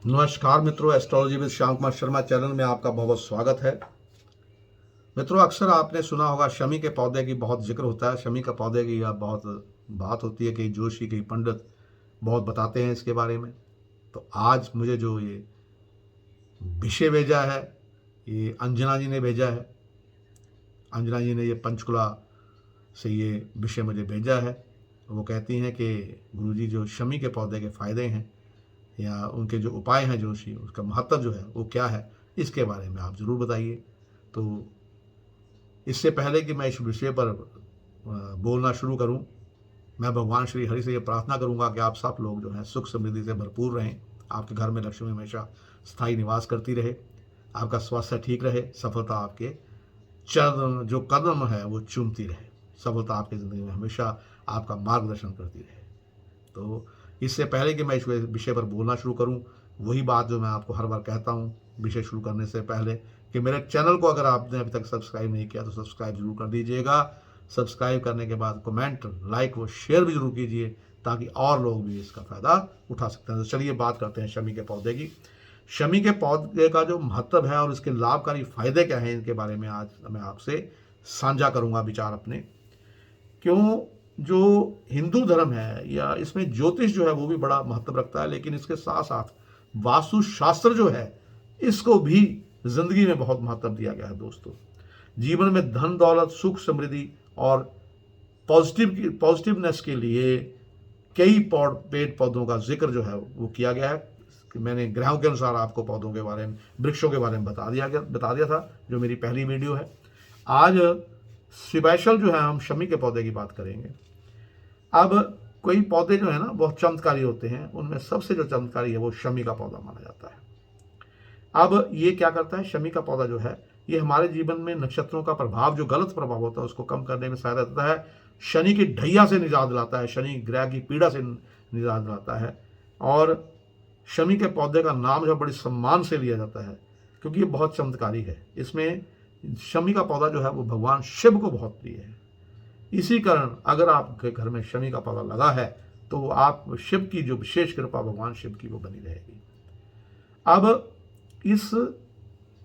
नमस्कार मित्रों, astrology with Shyam Kumar Sharma channel में आपका बहुत बहुत स्वागत है। मित्रों, अक्सर आपने सुना होगा शमी के पौधे की बहुत जिक्र होता है। शमी का पौधे की बहुत बात होती है, कई जोशी कई पंडित बहुत बताते हैं इसके बारे में। तो आज मुझे जो ये विषय भेजा है, ये अंजना जी ने भेजा है। अंजना जी ने ये पंचकुला से ये विषय मुझे भेजा है। वो कहती हैं कि गुरुजी, जो शमी के पौधे के फ़ायदे हैं या उनके जो उपाय हैं जोशी, उसका महत्व जो है वो क्या है, इसके बारे में आप ज़रूर बताइए। तो इससे पहले कि मैं इस विषय पर बोलना शुरू करूं, मैं भगवान श्री हरि से ये प्रार्थना करूंगा कि आप सब लोग जो हैं सुख समृद्धि से भरपूर रहें, आपके घर में लक्ष्मी हमेशा स्थायी निवास करती रहे, आपका स्वास्थ्य ठीक रहे, सफलता आपके चरण जो कदम है वो चूमती रहे, सफलता आपकी ज़िंदगी में हमेशा आपका मार्गदर्शन करती रहे। तो इससे पहले कि मैं इस विषय पर बोलना शुरू करूं, वही बात जो मैं आपको हर बार कहता हूं विषय शुरू करने से पहले, कि मेरे चैनल को अगर आपने अभी तक सब्सक्राइब नहीं किया तो सब्सक्राइब जरूर कर दीजिएगा। सब्सक्राइब करने के बाद कमेंट, लाइक व शेयर भी जरूर कीजिए, ताकि और लोग भी इसका फ़ायदा उठा सकते हैं। तो चलिए बात करते हैं शमी के पौधे की। शमी के पौधे का जो महत्व है और इसके लाभकारी फ़ायदे क्या हैं, इनके बारे में आज मैं आपसे साझा करूंगा विचार अपने। क्यों, जो हिंदू धर्म है या इसमें ज्योतिष जो है वो भी बड़ा महत्व रखता है, लेकिन इसके साथ साथ वास्तुशास्त्र जो है इसको भी जिंदगी में बहुत महत्व दिया गया है दोस्तों। जीवन में धन दौलत सुख समृद्धि और पॉजिटिवनेस के लिए कई पेड़ पौधों का जिक्र जो है वो किया गया है। कि मैंने ग्रहों के अनुसार आपको पौधों के बारे में, वृक्षों के बारे में बता दिया था, जो मेरी पहली वीडियो है। आज स्पेशल जो है हम शमी के पौधे की बात करेंगे। अब कोई पौधे जो है ना बहुत चमत्कारी होते हैं, उनमें सबसे जो चमत्कारी है वो शमी का पौधा माना जाता है। अब ये क्या करता है, शमी का पौधा जो है ये हमारे जीवन में नक्षत्रों का प्रभाव, जो गलत प्रभाव होता है उसको कम करने में सहायता देता है। शनि की ढैया से निजात दिलाता है, शनि ग्रह की पीड़ा से निजात दिलाता है। और शमी के पौधे का नाम जो बड़े सम्मान से लिया जाता है, क्योंकि ये बहुत चमत्कारी है। इसमें शमी का पौधा जो है वो भगवान शिव को बहुत प्रिय है। इसी कारण अगर आपके घर में शनि का पौधा लगा है तो आप शिव की जो विशेष कृपा भगवान शिव की वो बनी रहेगी। अब इस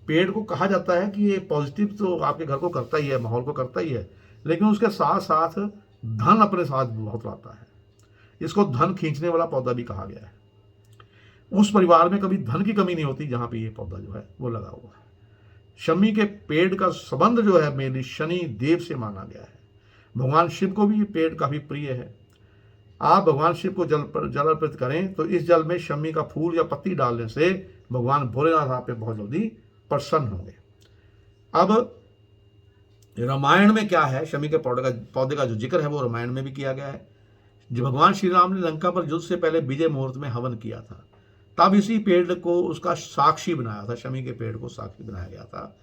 पेड़ को कहा जाता है कि ये पॉजिटिव तो आपके घर को करता ही है, माहौल को करता ही है, लेकिन उसके साथ साथ धन अपने साथ बहुत लाता है। इसको धन खींचने वाला पौधा भी कहा गया है। उस परिवार में कभी धन की कमी नहीं होती जहां पे ये पौधा जो है वो लगा हुआ है। शमी के पेड़ का संबंध जो है मेरी शनि देव से माना गया है। भगवान शिव को भी ये पेड़ काफी प्रिय है। आप भगवान शिव को जल अर्पित करें तो इस जल में शमी का फूल या पत्ती डालने से भगवान भोलेनाथ आप पे बहुत जल्दी प्रसन्न होंगे। अब रामायण में क्या है, शमी के पौधे का जो जिक्र है वो रामायण में भी किया गया है। जब भगवान श्री राम ने लंका पर युद्ध से पहले विजय मुहूर्त में हवन किया था, तब इसी पेड़ को उसका साक्षी बनाया था, शमी के पेड़ को साक्षी बनाया गया था।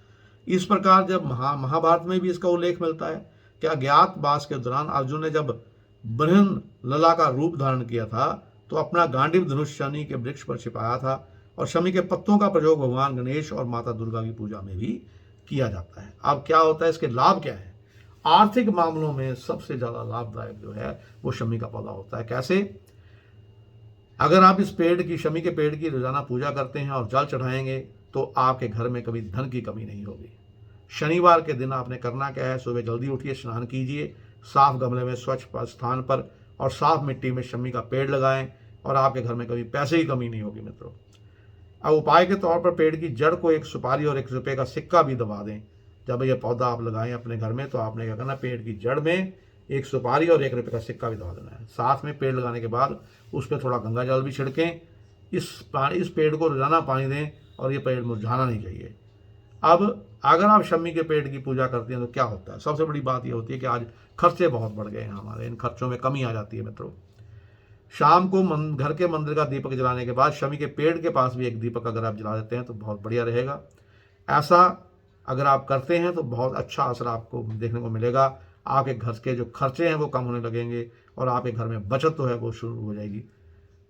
इस प्रकार जब महाभारत में भी इसका उल्लेख मिलता है कि अज्ञातवास के दौरान अर्जुन ने जब बृहन लला का रूप धारण किया था तो अपना गांडीव धनुष शनि के वृक्ष पर छिपाया था। और शमी के पत्तों का प्रयोग भगवान गणेश और माता दुर्गा की पूजा में भी किया जाता है। अब क्या होता है, इसके लाभ क्या है? आर्थिक मामलों में सबसे ज्यादा लाभदायक जो है वो शमी का पौधा होता है। कैसे? अगर आप इस पेड़ की, शमी के पेड़ की रोजाना पूजा करते हैं और जल चढ़ाएंगे तो आपके घर में कभी धन की कमी नहीं होगी। शनिवार के दिन आपने करना क्या है, सुबह जल्दी उठिए, स्नान कीजिए, साफ गमले में स्वच्छ स्थान पर और साफ मिट्टी में शमी का पेड़ लगाएं और आपके घर में कभी पैसे की कमी नहीं होगी मित्रों। अब उपाय के तौर पर पेड़ की जड़ को एक सुपारी और 1 रुपये का सिक्का भी दबा दें। जब यह पौधा आप लगाएं अपने घर में तो आपने क्या करना, पेड़ की जड़ में एक सुपारी और 1 रुपये का सिक्का भी दबा देना है। साथ में पेड़ लगाने के बाद उस पर थोड़ा गंगा जल भी छिड़कें। इस पेड़ को रोजाना पानी दें और ये पेड़ मुरझाना नहीं चाहिए। अब अगर आप शमी के पेड़ की पूजा करते हैं तो क्या होता है, सबसे बड़ी बात यह होती है कि आज खर्चे बहुत बढ़ गए हैं हमारे, इन खर्चों में कमी आ जाती है मित्रों। शाम को घर के मंदिर का दीपक जलाने के बाद शमी के पेड़ के पास भी एक दीपक अगर आप जला देते हैं तो बहुत बढ़िया रहेगा। ऐसा अगर आप करते हैं तो बहुत अच्छा असर आपको देखने को मिलेगा। आपके घर के जो खर्चे हैं वो कम होने लगेंगे और आपके घर में बचत तो है वो शुरू हो जाएगी,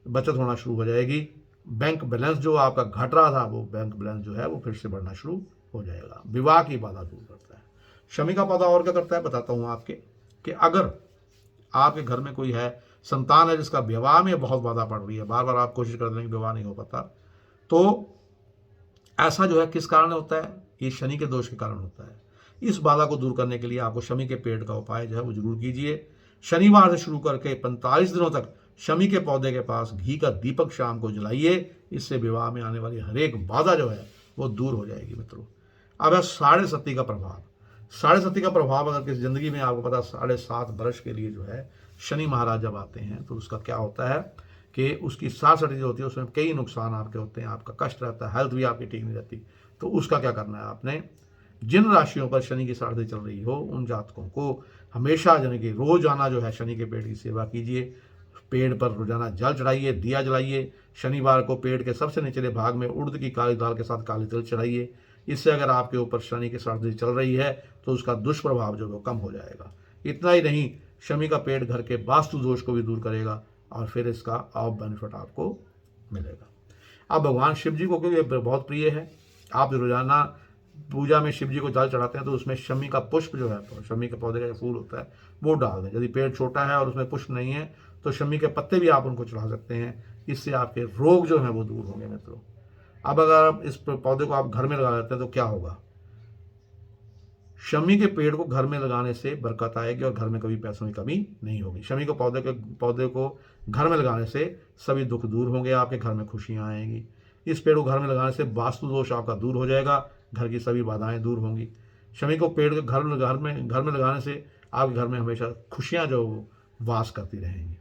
बचत होना शुरू हो जाएगी। बैंक बैलेंस जो आपका घट रहा था वो बैंक बैलेंस जो है वो फिर से बढ़ना शुरू हो जाएगा। विवाह की बाधा दूर करता है शमी का पौधा। और क्या करता है बताता हूँ आपके, कि अगर आपके घर में कोई है, संतान है जिसका विवाह में बहुत बाधा पड़ रही है, बार बार आप कोशिश कर रहे हैं कि विवाह नहीं हो पाता, तो ऐसा जो है किस कारण होता है, ये शनि के दोष के कारण होता है। इस बाधा को दूर करने के लिए आपको शमी के पेड़ का उपाय जो है वो जरूर कीजिए। शनिवार से शुरू करके 45 दिनों तक शमी के पौधे के पास घी का दीपक शाम को जलाइए। इससे विवाह में आने वाली हर एक बाधा जो है वो दूर हो जाएगी मित्रों। अब है साढ़े सती का प्रभाव। साढ़े सती का प्रभाव अगर किसी जिंदगी में, आपको पता 7.5 वर्ष के लिए जो है शनि महाराज जब आते हैं तो उसका क्या होता है कि उसकी 7 सती जो होती है उसमें कई नुकसान आपके होते हैं, आपका कष्ट रहता है, हेल्थ भी आपकी ठीक नहीं रहती। तो उसका क्या करना है आपने, जिन राशियों पर शनि की साढ़े चल रही हो उन जातकों को हमेशा यानी कि रोजाना जो है शनि के पेड़ की सेवा कीजिए। पेड़ पर रोजाना जल चढ़ाइए, दिया जलाइए। शनिवार को पेड़ के सबसे निचले भाग में उड़द की काली दाल के साथ काली तिल चढ़ाइए। इससे अगर आपके ऊपर शनि की साढ़े चल रही है तो उसका दुष्प्रभाव जो है कम हो जाएगा। इतना ही नहीं, शनि का पेड़ घर के वास्तु दोष को भी दूर करेगा और फिर इसका ऑफ बेनिफिट आपको मिलेगा। अब भगवान शिव जी को क्योंकि ये बहुत प्रिय है, आप रोजाना पूजा में शिव जी को जल चढ़ाते हैं तो उसमें शमी का पुष्प जो है, शमी के पौधे का जो फूल होता है वो डाल दें। यदि पेड़ छोटा है और उसमें पुष्प नहीं है तो शमी के पत्ते भी आप उनको चढ़ा सकते हैं। इससे आपके रोग जो है वो दूर होंगे मित्रों। अब अगर आप इस पौधे को आप घर में लगा लेते हैं तो क्या होगा, शमी के पेड़ को घर में लगाने से बरकत आएगी और घर में कभी पैसों की कमी नहीं होगी। शमी को पौधे को घर में लगाने से सभी दुख दूर होंगे, आपके घर में खुशियां आएंगी। इस पेड़ को घर में लगाने से वास्तु दोष आपका दूर हो जाएगा, घर की सभी बाधाएं दूर होंगी। शमी को पेड़ को घर में लगाने से आपके घर में हमेशा खुशियां जो वास करती रहेंगी।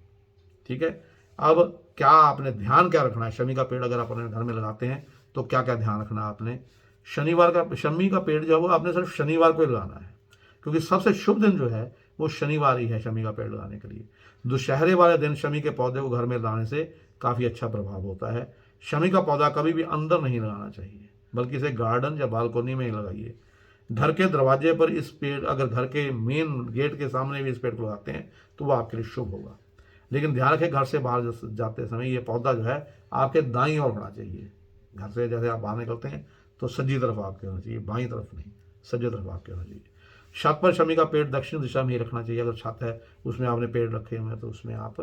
ठीक है। अब क्या आपने ध्यान क्या रखना है, शमी का पेड़ अगर आप अपने घर में लगाते हैं तो क्या क्या ध्यान रखना है आपने। शमी का पेड़ जो है वो आपने सिर्फ शनिवार को ही लगाना है, क्योंकि सबसे शुभ दिन जो है वो शनिवार ही है शमी का पेड़ लगाने के लिए। दुशहरे वाले दिन शमी के पौधे को घर में लगाने से काफ़ी अच्छा प्रभाव होता है। शमी का पौधा कभी भी अंदर नहीं लगाना चाहिए, बल्कि इसे गार्डन या बालकोनी में ही लगाइए। घर के दरवाजे पर इस पेड़, अगर घर के मेन गेट के सामने भी इस पेड़ को लगाते हैं तो वो आपके लिए शुभ होगा। लेकिन ध्यान रखें, घर से बाहर जाते समय ये पौधा जो है आपके दाईं ओर होना चाहिए। घर से जैसे आप बाहर निकलते हैं तो सज्जी तरफ आपके होना चाहिए, बाईं तरफ नहीं, सज्जे तरफ आपके होना चाहिए। छत पर शमी का पेड़ दक्षिण दिशा में ही रखना चाहिए। अगर छत है उसमें आपने पेड़ रखे हुए हैं तो उसमें आप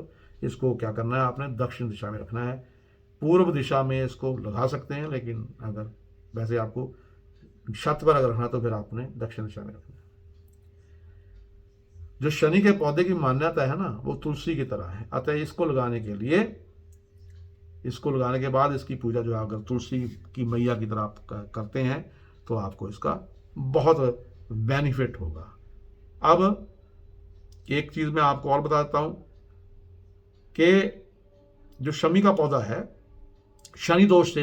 इसको क्या करना है, आपने दक्षिण दिशा में रखना है। पूर्व दिशा में इसको लगा सकते हैं, लेकिन अगर वैसे आपको छत पर अगर रखना तो फिर आपने दक्षिण दिशा में रखना है। जो शनि के पौधे की मान्यता है ना वो तुलसी की तरह है, अतः इसको लगाने के बाद इसकी पूजा जो है अगर तुलसी की मैया की तरह आप करते हैं तो आपको इसका बहुत बेनिफिट होगा। अब एक चीज मैं आपको और बता देता हूं कि जो शमी का पौधा है, शनि दोष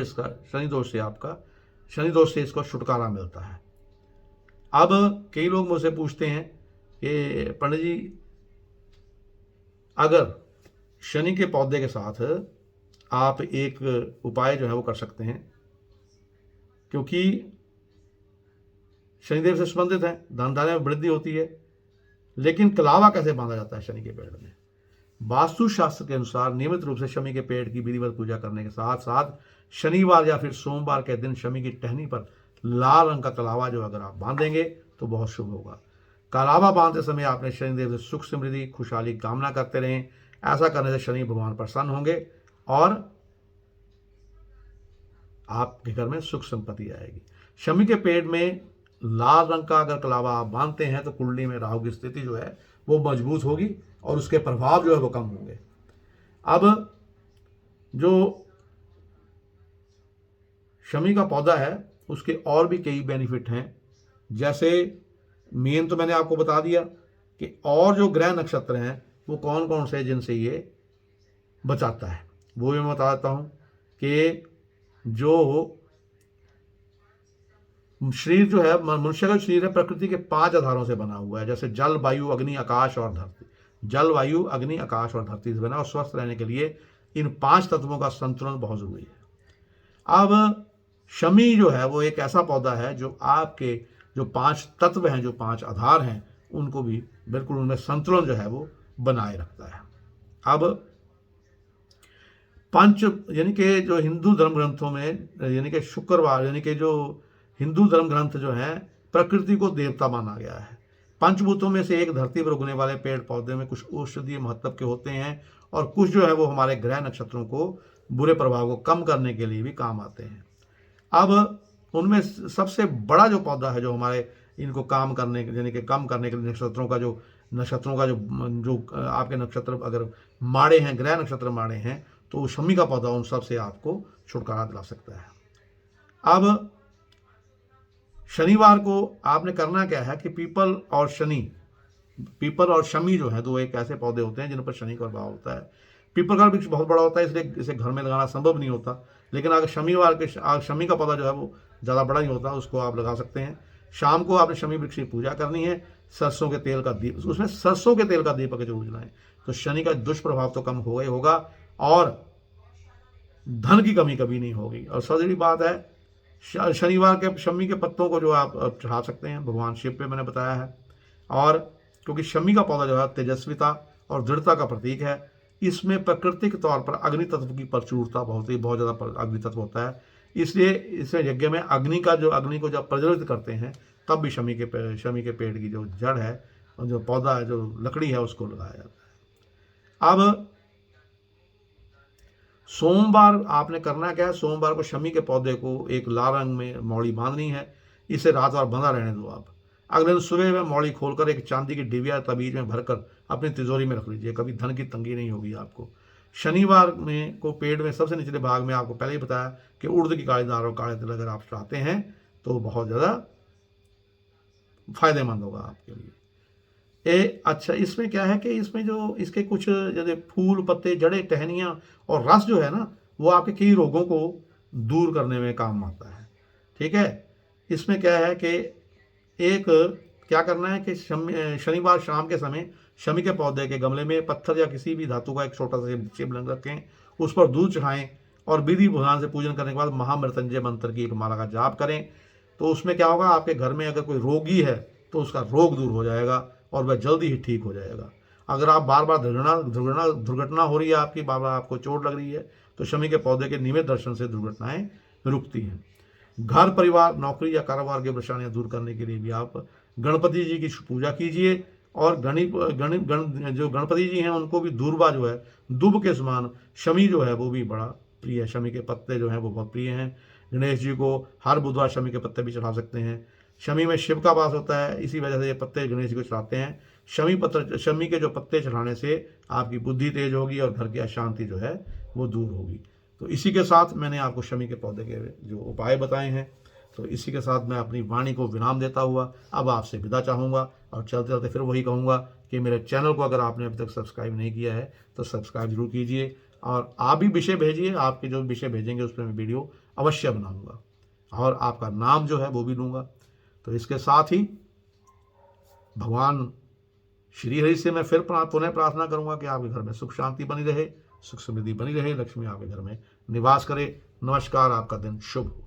से इसको छुटकारा मिलता है। अब कई लोग मुझसे पूछते हैं कि पंडित जी अगर शनि के पौधे के साथ आप एक उपाय जो है वो कर सकते हैं, क्योंकि शनिदेव से संबंधित है, धन धान्य में वृद्धि होती है, लेकिन कलावा कैसे बांधा जाता है शनि के पेड़ में। वास्तु शास्त्र के अनुसार नियमित रूप से शमी के पेड़ की विधिवत पूजा करने के साथ साथ शनिवार या फिर सोमवार के दिन शमी की टहनी पर लाल रंग का कलावा जो अगर आप बांधेंगे तो बहुत शुभ होगा। कलावा बांधते समय आपने शनिदेव से सुख समृद्धि खुशहाली कामना करते रहें। ऐसा करने से शनि भगवान प्रसन्न होंगे और आपके घर में सुख संपत्ति आएगी। शमी के पेड़ में लाल रंग का अगर कलावा आप बांधते हैं तो कुंडली में राहु की स्थिति जो है वो मजबूत होगी और उसके प्रभाव जो है वो कम होंगे। अब जो शमी का पौधा है उसके और भी कई बेनिफिट हैं, जैसे मेन तो मैंने आपको बता दिया कि और जो ग्रह नक्षत्र हैं वो कौन कौन से जिनसे ये बचाता है वो भी मैं बता देता हूँ कि जो शरीर जो है मनुष्य का शरीर है प्रकृति के 5 आधारों से बना हुआ है, जैसे जल वायु अग्नि आकाश और धरती। जल वायु अग्नि आकाश और धरती से बना और स्वस्थ रहने के लिए इन 5 तत्वों का संतुलन बहुत जरूरी है। अब शमी जो है वो एक ऐसा पौधा है जो आपके जो 5 तत्व हैं, जो 5 आधार हैं, उनको भी बिल्कुल उनमें संतुलन जो है वो बनाए रखता है। अब पंच यानी कि जो हिंदू धर्म ग्रंथों में यानी कि शुक्रवार यानी कि जो हिंदू धर्म ग्रंथ जो है प्रकृति को देवता माना गया है। पंचभूतों में से एक धरती पर उगने वाले पेड़ पौधे में कुछ औषधीय महत्व के होते हैं और कुछ जो है वो हमारे ग्रह नक्षत्रों को बुरे प्रभाव को कम करने के लिए भी काम आते हैं। अब उनमें सबसे बड़ा जो पौधा है जो हमारे इनको काम करने यानी कि कम करने के लिए नक्षत्रों का जो आपके नक्षत्र अगर माड़े हैं, ग्रह नक्षत्र माड़े हैं, तो शमी का पौधा उन सब से आपको छुटकारा दिला सकता है। अब शनिवार को आपने करना क्या है कि पीपल और शमी जो है दो एक ऐसे पौधे होते हैं जिन पर शनि का प्रभाव होता है। पीपल का वृक्ष बहुत बड़ा होता है, इसलिए इसे घर में लगाना संभव नहीं होता, लेकिन अगर शमी का पौधा जो है वो ज़्यादा बड़ा नहीं होता, उसको आप लगा सकते हैं। शाम को आपने शमी वृक्ष की पूजा करनी है, सरसों के तेल का दीप, उसमें सरसों के तेल का दीपक जरूर जलाएं, तो शनि का दुष्प्रभाव तो कम होगा ही होगा और धन की कमी कभी नहीं होगी। और सबसे बड़ी बात है शनिवार के शमी के पत्तों को जो आप चढ़ा सकते हैं भगवान शिव पे, मैंने बताया है। और क्योंकि शमी का पौधा जो है तेजस्विता और दृढ़ता का प्रतीक है, इसमें प्राकृतिक तौर पर अग्नि तत्व की प्रचुरता बहुत ज़्यादा अग्नि तत्व होता है, इसलिए इसमें यज्ञ में अग्नि को जब प्रज्वलित करते हैं तब भी शमी के पेड़ की जो जड़ है और जो पौधा है, जो लकड़ी है, उसको लगाया जाता है। अब सोमवार आपने करना क्या है, सोमवार को शमी के पौधे को एक लाल रंग में मौली बांधनी है, इसे रात भर बंधा रहने दो आप। अगले दिन सुबह में मौली खोलकर एक चांदी की डिबिया तबीज में भरकर अपनी तिजोरी में रख लीजिए, कभी धन की तंगी नहीं होगी आपको। शनिवार में को पेड़ में सबसे निचले भाग में आपको पहले ही बताया कि उड़द की काली दाल और काले तिल अगर आप चाहते हैं तो बहुत ज़्यादा फायदेमंद होगा आपके लिए। अच्छा, इसमें क्या है कि इसमें जो इसके कुछ जैसे फूल, पत्ते, जड़ें, टहनियाँ और रस जो है ना, वो आपके कई रोगों को दूर करने में काम आता है। ठीक है, इसमें क्या है कि एक क्या करना है कि शनिवार शाम के समय शमी के पौधे के गमले में पत्थर या किसी भी धातु का एक छोटा सा शिवलिंग रखें, उस पर दूध चढ़ाएं और विधि विधान से पूजन करने के बाद महामृत्युंजय मंत्र की एक माला का जाप करें। तो उसमें क्या होगा, आपके घर में अगर कोई रोगी है तो उसका रोग दूर हो जाएगा और वह जल्दी ही ठीक हो जाएगा। अगर आप बार बार दुर्घटना हो रही है, आपकी बार बार आपको चोट लग रही है, तो शमी के पौधे के नियमित दर्शन से दुर्घटनाएं रुकती हैं। घर परिवार, नौकरी या कारोबार की परेशानियां दूर करने के लिए भी आप गणपति जी की पूजा कीजिए। और जो गणपति जी हैं उनको भी दूर्वा जो है, दुब के समान शमी जो है वो भी बड़ा प्रिय है, शमी के पत्ते जो हैं वो बहुत प्रिय हैं। गणेश जी को हर बुधवार शमी के पत्ते भी चढ़ा सकते हैं। शमी में शिव का वास होता है, इसी वजह से ये पत्ते गणेश जी को चढ़ाते हैं। शमी के जो पत्ते चढ़ाने से आपकी बुद्धि तेज होगी और घर की अशांति जो है वो दूर होगी। तो इसी के साथ मैंने आपको शमी के पौधे के जो उपाय बताए हैं, तो इसी के साथ मैं अपनी वाणी को विराम देता हुआ अब आपसे विदा चाहूँगा और चलते चलते फिर वही कहूँगा कि मेरे चैनल को अगर आपने अभी तक सब्सक्राइब नहीं किया है तो सब्सक्राइब जरूर कीजिए और आप भी विषय भेजिए, आपके जो विषय भेजेंगे उस पर मैं वीडियो अवश्य बनाऊँगा और आपका नाम जो है वो भी लूँगा। तो इसके साथ ही भगवान श्री हरि से मैं फिर पुनः प्रार्थना करूँगा कि आपके घर में सुख शांति बनी रहे, सुख समृद्धि बनी रहे, लक्ष्मी आपके घर में निवास करे। नमस्कार, आपका दिन शुभ हो।